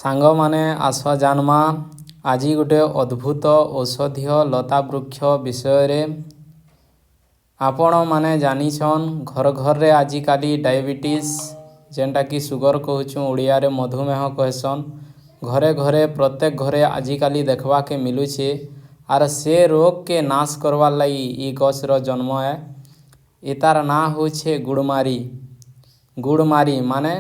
सांग माने आस जानमा आज गोटे अद्भुत औषधीय लता वृक्ष विषय रे आपण माने जानिछन घर घर रे आजिकाली डायबिटीज जेनटा कि सुगर कहूँ ओडिया रे मधुमेह कहसन घरे घरे प्रत्येक घरे आजिकाली देखवा के मिलुछे आर से रोग के नाश करवार लगी ई गछ रो जन्म है। इतार ना होछे गुड़मारी। गुड़मारी माने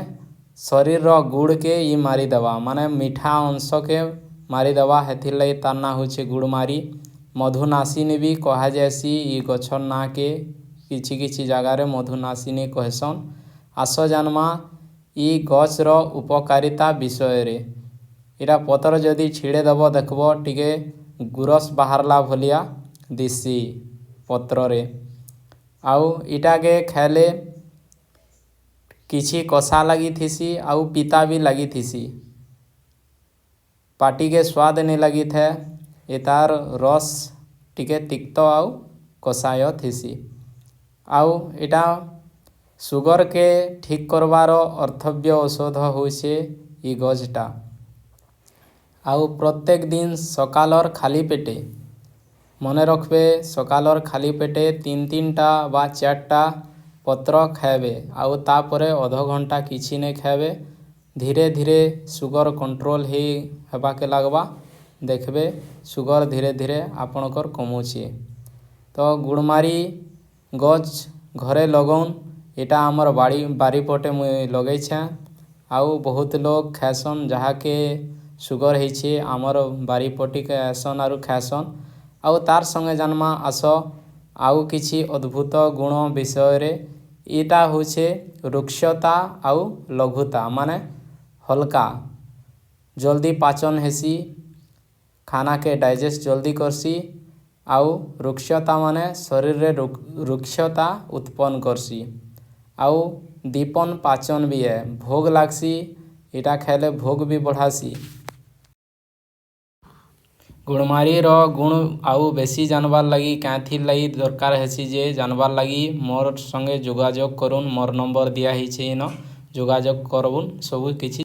शरीर रो गुड़ के ई मारी देवा माने मीठा अंश के मारी देवा हेथिर लगी तार ना होछे गुड़मारी। मधुनाशिनी भी कहा जैसी ई गछर ना के किछि किछि जगह रे मधुनाशिनी कहसन। आस जानमा ई गछ रो उपकारिता विषय रे इरा पतर जदि छिड़े देव देखबो टिके गुरस बाहरला भलिया दिसी पत्र रे आउ इटा के खाइले किछि कषा लगी थिसी आउ पिता भी लगी थिसी पाटी के स्वाद नहीं लगी थे इतार रस टिके तिक्त आउ कषाय थिसी आउ इटा सुगर के ठीक करवार अर्थव्य औषध होइसे ई गछटा। आउ प्रत्येक दिन सकालर खाली पेटे मने रखबे सकालर खाली पेटे 3-3टा बा 4टा पत्र खाइबे आउ तापरे आधा घंटा किछि नहीं खाइबे धीरे धीरे सुगर कंट्रोल ही हेबा के लागबा देखबे सुगर धीरे धीरे आपणकर कमुछे। तो गुड़मारी गछ घरे लगौन इटा आमर बारी पटे मुई लगै छे आउ बहुत लोग खाएसन जहा के सुगर होइछे आमर बारी पटी के आसन आरु खाएसन आउ तार संगे जानमा आस आउ किछि अद्भुत गुण विषय रे इटा होछे रुक्षता आउ लघुता माने हल्का जल्दी पाचन हेसी खाना के डाइजेस्ट जल्दी करसी आउ रुक्षता माने शरीर रे रुक्षता उत्पन्न करसी आउ दीपन पाचन भी है भोग लागसी इटा खाइले भोग भी बढ़ासी। गुड़मारी रो गुण आउ बेसी जानबार लगी कैथिर लगी दरकार हेसी जे जानबार लगी मोर संगे जोगाजोग करुन मोर नंबर दिया हिचे इन जोगाजोग करबुन सबु किछि।